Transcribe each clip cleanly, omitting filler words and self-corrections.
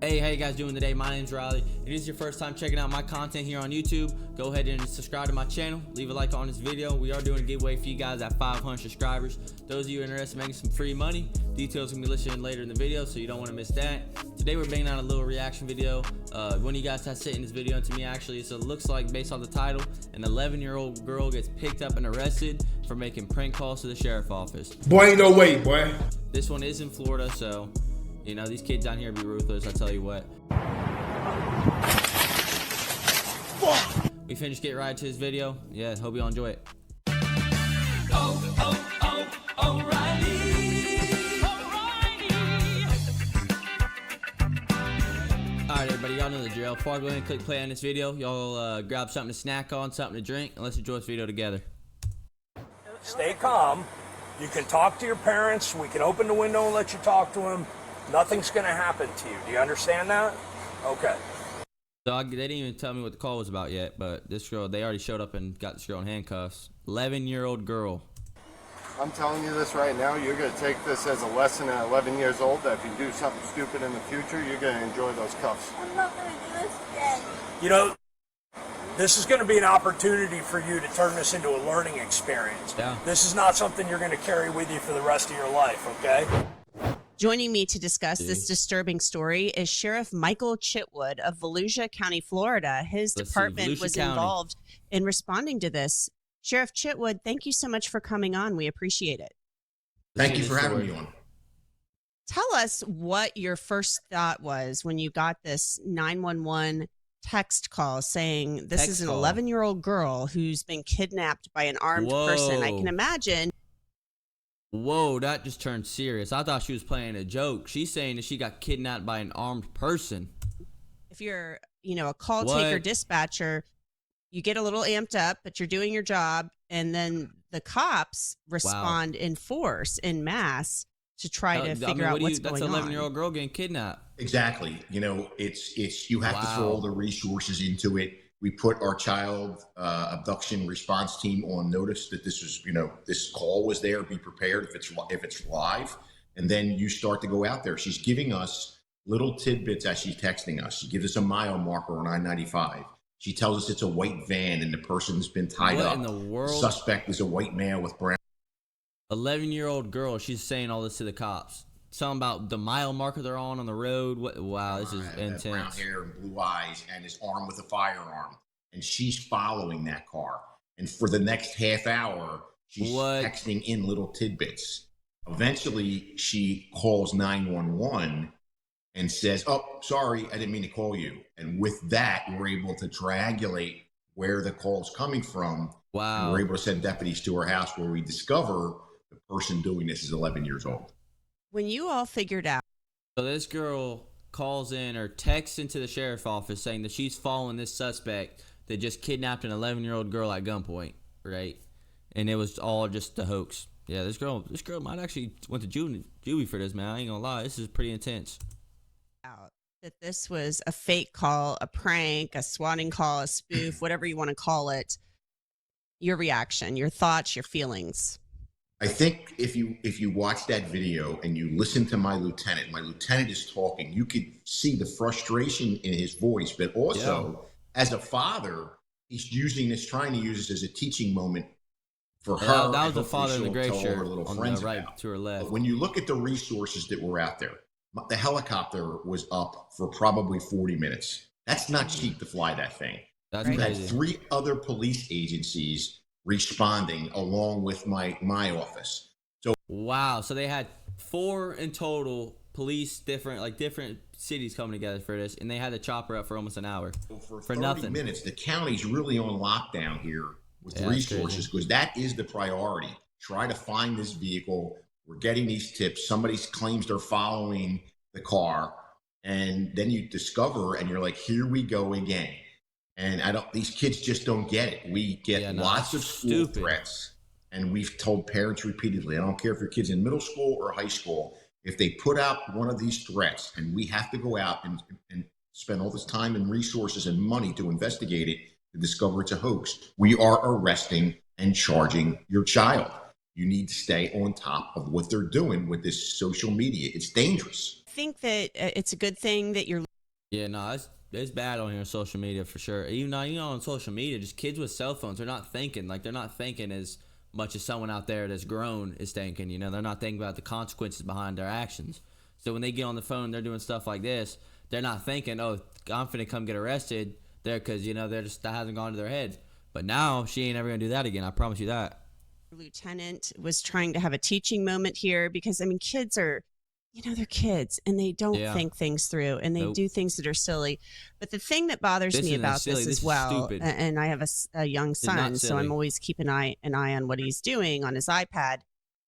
Hey, how you guys doing today? My name's Riley. If it is your first time checking out my content here on YouTube, go ahead and subscribe to my channel. Leave a like on this video. We are doing a giveaway for you guys at 500 subscribers. Those of you interested in making some free money, details can be listed later in the video, so you don't want to miss that. Today we're bringing out a little reaction video. One of you guys has sent this video to me actually, so it looks like, based on the title, an 11-year-old girl gets picked up and arrested for making prank calls to the sheriff's office. Boy, ain't no way, boy. This one is in Florida, so you know, these kids down here be ruthless, I tell you what. We finished getting right to this video. Yeah, hope y'all enjoy it. Alright everybody, y'all know the drill. Before I go ahead and click play on this video, y'all grab something to snack on, something to drink, and let's enjoy this video together. Stay calm. You can talk to your parents. We can open the window and let you talk to them. Nothing's going to happen to you. Do you understand that? Okay. So they didn't even tell me what the call was about yet, but this girl, they already showed up and got this girl in handcuffs. 11-year-old girl. I'm telling you this right now, you're going to take this as a lesson at 11 years old, that if you do something stupid in the future, you're going to enjoy those cuffs. I'm not going to do this again. You know, this is going to be an opportunity for you to turn this into a learning experience. Yeah. This is not something you're going to carry with you for the rest of your life, okay? Joining me to discuss this disturbing story is Sheriff Michael Chitwood of Volusia County, Florida. His department was involved in responding to this. Sheriff Chitwood, thank you so much for coming on. We appreciate it. Thank you for having me on. Tell us what your first thought was when you got this 911 text call saying this is an 11-year-old girl who's been kidnapped by an armed person. I can imagine. Whoa, that just turned serious. I thought she was playing a joke. She's saying that she got kidnapped by an armed person. If you're, a call taker dispatcher, you get a little amped up, but you're doing your job, and then the cops respond in force, in mass, to try to figure out what's going on. That's an 11-year-old girl getting kidnapped. Exactly. It's you have to throw all the resources into it. We put our child abduction response team on notice that this was, this call was there. Be prepared if it's live, and then you start to go out there. She's giving us little tidbits as she's texting us. She gives us a mile marker on I-95. She tells us it's a white van and the person's been tied up. What in the world? The suspect is a white male with brown. 11-year-old girl. She's saying all this to the cops. Something about the mile marker they're on the road. Wow, this is intense. Brown hair and blue eyes, and is armed with a firearm. And she's following that car. And for the next half hour, she's texting in little tidbits. Eventually, she calls 911 and says, "Oh, sorry, I didn't mean to call you." And with that, we're able to triangulate where the call's coming from. Wow. And we're able to send deputies to her house, where we discover the person doing this is 11 years old. When you all figured out. So this girl calls in or texts into the sheriff's office saying that she's following this suspect that just kidnapped an 11-year-old girl at gunpoint, right? And it was all just a hoax. Yeah, this girl might actually went to juvie for this, man. I ain't gonna lie. This is pretty intense. That this was a fake call, a prank, a swatting call, a spoof, whatever you want to call it. Your reaction, your thoughts, your feelings. I think if you watch that video and you listen to my lieutenant is talking, you could see the frustration in his voice, but also as a father, he's trying to use this as a teaching moment for her. That was the father in the gray shirt on the right to her left. But when you look at the resources that were out there, the helicopter was up for probably 40 minutes. That's not cheap to fly that thing. That's you crazy. had 3 other police agencies responding along with my office. So wow, so they had 4 in total police, different cities coming together for this, and they had the chopper up for almost an hour for 30 nothing. minutes. The county's really on lockdown here with resources, because that is the priority. Try to find this vehicle. We're getting these tips. Somebody claims they're following the car, and then you discover, and you're like, here we go again. And these kids just don't get it. We get lots of school threats, and we've told parents repeatedly, I don't care if your kid's in middle school or high school, if they put out one of these threats and we have to go out and spend all this time and resources and money to investigate it, to discover it's a hoax, we are arresting and charging your child. You need to stay on top of what they're doing with this social media. It's dangerous. I think that it's a good thing that you're Yeah, no, it's bad on here on social media for sure. Even though, on social media, just kids with cell phones, they're not thinking. Like, they're not thinking as much as someone out there that's grown is thinking. They're not thinking about the consequences behind their actions. So when they get on the phone, they're doing stuff like this. They're not thinking, oh, I'm finna come get arrested there, because they're just, that hasn't gone to their head. But now she ain't ever gonna do that again. I promise you that. Lieutenant was trying to have a teaching moment here because, I mean, kids are, they're kids and they don't think things through, and they do things that are silly. But the thing that bothers me about this as well, and I have a young son, so I'm always keeping an eye on what he's doing on his iPad,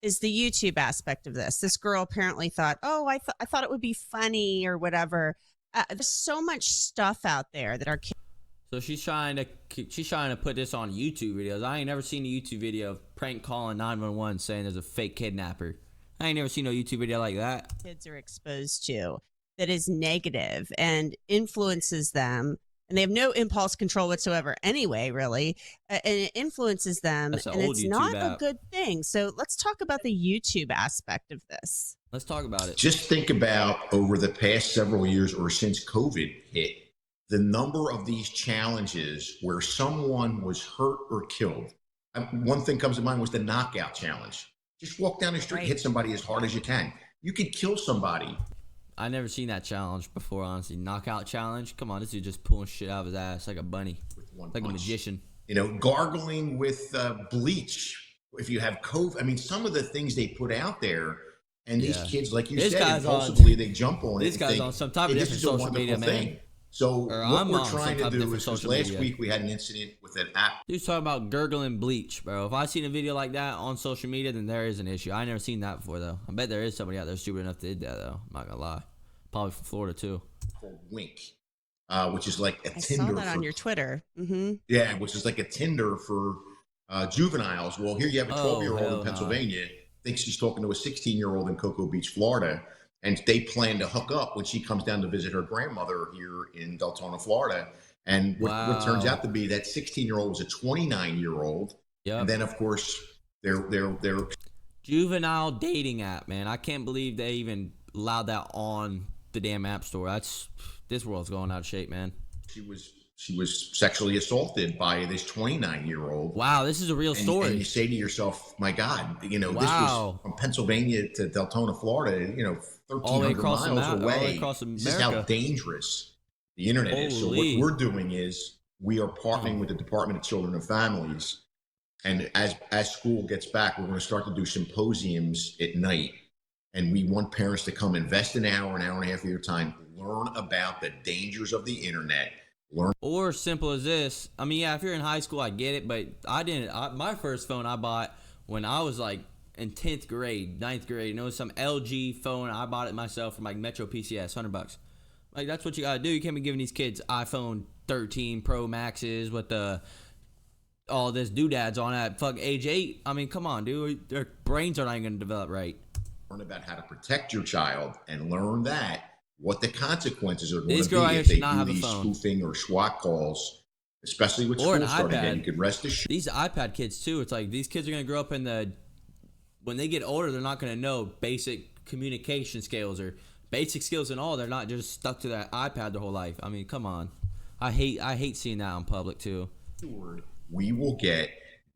is the YouTube aspect of this. This girl apparently thought, oh, I thought it would be funny or whatever. There's so much stuff out there that our kids. So she's trying to put this on YouTube videos. I ain't never seen a YouTube video of prank calling 911 saying there's a fake kidnapper. I ain't never seen no YouTube video like that. Kids are exposed to that is negative and influences them, and they have no impulse control whatsoever anyway, really, and it influences them, and it's not a good thing. So let's talk about the YouTube aspect of this. Let's talk about it. Just think about over the past several years, or since COVID hit, the number of these challenges where someone was hurt or killed. One thing comes to mind was the knockout challenge. Just walk down the street, hit somebody as hard as you can. You could kill somebody. I never seen that challenge before, honestly. Knockout challenge? Come on, this dude just pulling shit out of his ass like a bunny. Like a magician. Gargling with bleach. If you have COVID, I mean, some of the things they put out there, and these kids, like you said, impulsively they jump on it. This guy's on some type of different social media, man. So what we're trying to do is, last week we had an incident with an app. Dude's talking about gurgling bleach, bro. If I seen a video like that on social media, then there is an issue. I never seen that before, though. I bet there is somebody out there stupid enough to do that, though. I'm not gonna lie. Probably from Florida too. Called Wink, which is like a Tinder. I saw that on your Twitter. Mm-hmm. Yeah, which is like a Tinder for juveniles. Well, here you have a 12-year-old in Pennsylvania. Thinks she's talking to a 16-year-old in Cocoa Beach, Florida. And they plan to hook up when she comes down to visit her grandmother here in Deltona, Florida. And what turns out to be that 16-year-old was a 29-year-old. Yeah. And then, of course, they're juvenile dating app, man. I can't believe they even allowed that on the damn app store. This world's going out of shape, man. She was sexually assaulted by this 29-year-old. Wow, this is a real story. And you say to yourself, my God, this was from Pennsylvania to Deltona, Florida, 1,300 miles away. This is how dangerous the internet is. So what we're doing is we are partnering with the Department of Children and Families. And as school gets back, we're going to start to do symposiums at night. And we want parents to come invest an hour and a half of your time, learn about the dangers of the internet. Or simple as this. I mean, yeah, if you're in high school, I get it, but my first phone I bought when I was like in 10th grade, 9th grade, it was some LG phone. I bought it myself from like Metro PCS, $100. Like, that's what you gotta do. You can't be giving these kids iPhone 13 Pro Maxes with all this doodads on at age 8. I mean, come on, dude. Their brains are not even gonna develop right. Learn about how to protect your child and learn what the consequences are going to be if they do these spoofing or SWAT calls, especially with school starting again. You could rest assured. These iPad kids too. It's like these kids are going to grow up when they get older, they're not going to know basic communication skills or basic skills and all. They're not just stuck to that iPad their whole life. I mean, come on. I hate seeing that in public too. We will get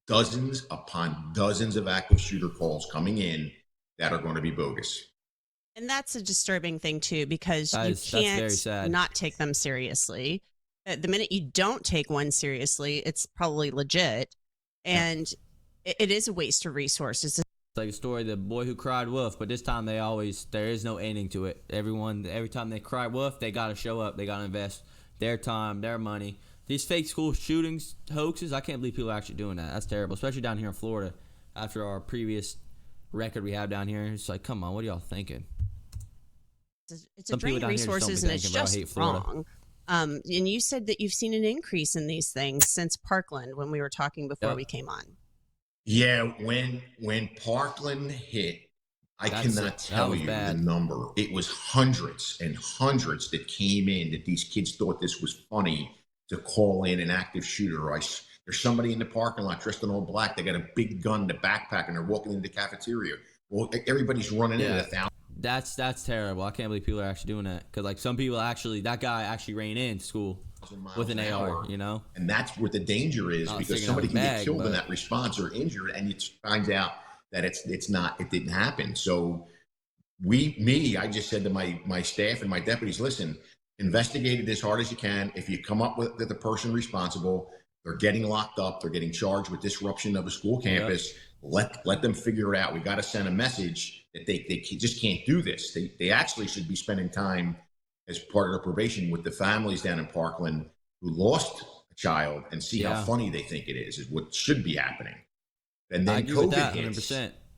dozens upon dozens of active shooter calls coming in that are going to be bogus. And that's a disturbing thing, too, because you can't not take them seriously. The minute you don't take one seriously, it's probably legit. And it is a waste of resources. It's like a story, the boy who cried wolf, but this time there is no ending to it. Every time they cry wolf, they got to show up. They got to invest their time, their money. These fake school shootings, hoaxes, I can't believe people are actually doing that. That's terrible, especially down here in Florida. After our previous record we have down here, it's like, come on, what are y'all thinking? It's a drain resources, and it's just wrong. And you said that you've seen an increase in these things since Parkland when we were talking before we came on. Yeah, when Parkland hit, I cannot tell you the number. It was hundreds and hundreds that came in that these kids thought this was funny to call in an active shooter. There's somebody in the parking lot dressed in all black. They got a big gun in the backpack, and they're walking into the cafeteria. Well, everybody's running in at 1,000. That's terrible. I can't believe people are actually doing that. Because like some people actually, that guy actually ran into school with an AR, you know? And that's where the danger is, because somebody can get killed in that response or injured, and you find out that it didn't happen. So I just said to my staff and my deputies, listen, investigate it as hard as you can. If you come up with the person responsible, they're getting locked up, they're getting charged with disruption of a school campus. Yep. Let them figure it out. We got to send a message that they just can't do this. They actually should be spending time as part of their probation with the families down in Parkland who lost a child, and see how funny they think it is what should be happening. And then COVID hits,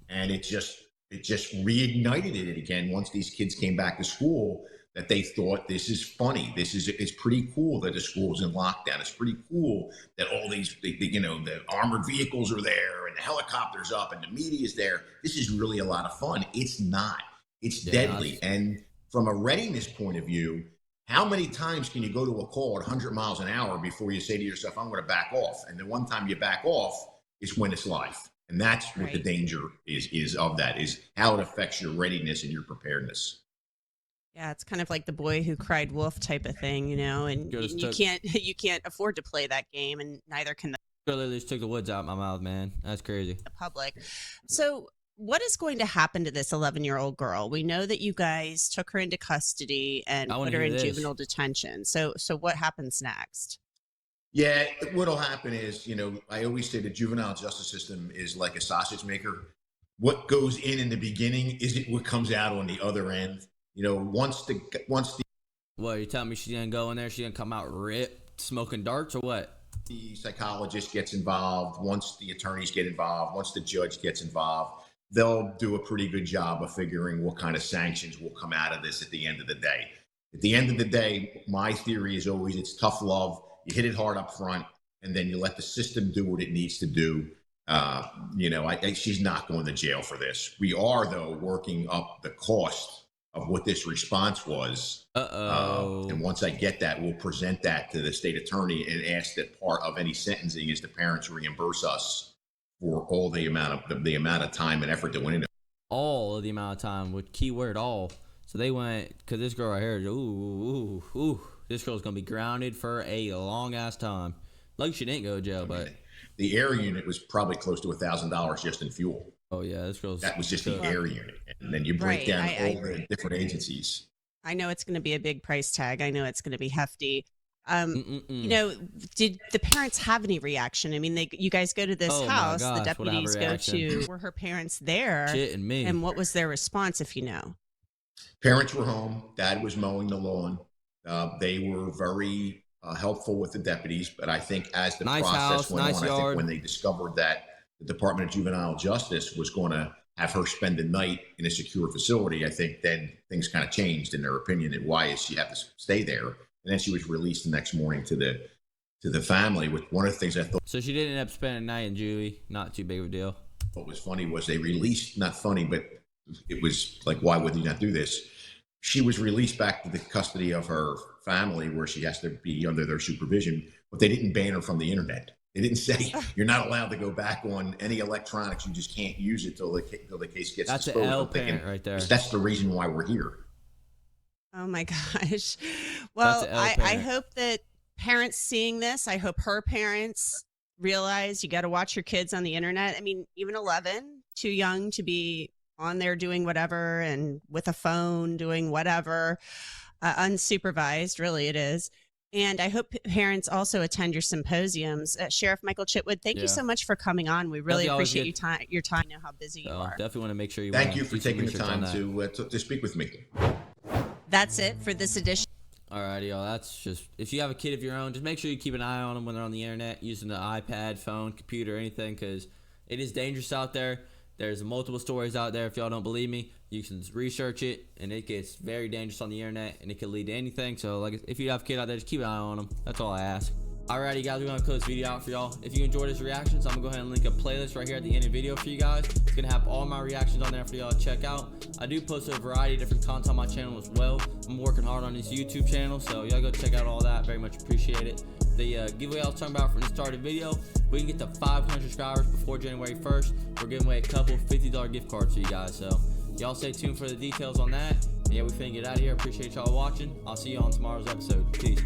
and it just reignited it again once these kids came back to school, that they thought, this is funny. It's pretty cool that the school's in lockdown. It's pretty cool that all these, the armored vehicles are there and the helicopters up and the media is there. This is really a lot of fun. It's not. It's deadly. And from a readiness point of view, how many times can you go to a call at 100 miles an hour before you say to yourself, I'm going to back off? And the one time you back off is when it's life. And that's what the danger is of that, is how it affects your readiness and your preparedness. Yeah, it's kind of like the boy who cried wolf type of thing, you know, and you can't afford to play that game, and neither can the literally just took the words out of my mouth, man. That's crazy. The public. So what is going to happen to this 11-year-old girl? We know that you guys took her into custody and put her in juvenile detention. So what happens next? Yeah, what'll happen is, I always say the juvenile justice system is like a sausage maker. What goes in the beginning isn't what comes out on the other end. Once the what, you telling me she's gonna go in there, she's gonna come out ripped, smoking darts, or what? The psychologist gets involved, once the attorneys get involved, once the judge gets involved, they'll do a pretty good job of figuring what kind of sanctions will come out of this at the end of the day. At the end of the day, my theory is always it's tough love. You hit it hard up front, and then you let the system do what it needs to do. She's not going to jail for this. We are, though, working up the cost of what this response was. And once I get that, we'll present that to the state attorney and ask that part of any sentencing is the parents reimburse us for all the amount of time and effort that went into it. All of the amount of time, with keyword all. So they went, because this girl right here, this girl's going to be grounded for a long ass time. Lucky she didn't go to jail, but the air unit was probably close to $1,000 just in fuel. Oh yeah, that was just the air unit, and then you break down all the different agencies. I know it's going to be a big price tag. I know it's going to be hefty. Did the parents have any reaction? I mean, you guys go to this house, the deputies go to. Were her parents there? Shitting me. And what was their response, if you know? Parents were home. Dad was mowing the lawn. They were very helpful with the deputies, but I think as the process went on, I think when they discovered that the Department of Juvenile Justice was going to have her spend the night in a secure facility, I think then things kind of changed in their opinion, and why is she have to stay there? And then she was released the next morning to the family. With one of the things I thought. So she didn't end up spending a night in juvie. Not too big of a deal. What was funny was they released, not funny, but it was like, why would you not do this? She was released back to the custody of her family, where she has to be under their supervision, but they didn't ban her from the internet. They didn't say you're not allowed to go back on any electronics. You just can't use it till the case gets disposed. That's an L parent right there. That's the reason why we're here. Oh my gosh. Well, I hope that parents seeing this, I hope her parents realize you got to watch your kids on the internet. I mean, even 11, too young to be on there doing whatever and with a phone doing whatever, unsupervised, really it is. And I hope parents also attend your symposiums. Sheriff Michael Chitwood, thank you so much for coming on. We really appreciate your time. I know how busy you are. Definitely want to make sure you Thank you for taking the time to speak with me. That's it for this edition. Alrighty, y'all. That's just, if you have a kid of your own, just make sure you keep an eye on them when they're on the internet, using the iPad, phone, computer, anything, because it is dangerous out there. There's multiple stories out there. If y'all don't believe me, you can research it, and it gets very dangerous on the internet, and it can lead to anything. So, like, if you have a kid out there, just keep an eye on them. That's all I ask. Alrighty, guys, we're going to close this video out for y'all. If you enjoyed this reaction, so I'm going to go ahead and link a playlist right here at the end of the video for you guys. It's going to have all my reactions on there for y'all to check out. I do post a variety of different content on my channel as well. I'm working hard on this YouTube channel, so y'all go check out all that. Very much appreciate it. The giveaway I was talking about from the start of the video, we can get to 500 subscribers before January 1st. We're giving away a couple $50 gift cards to you guys, so Y'all stay tuned for the details on that. And yeah, we finna get out of here. Appreciate y'all watching. I'll see you on tomorrow's episode. Peace.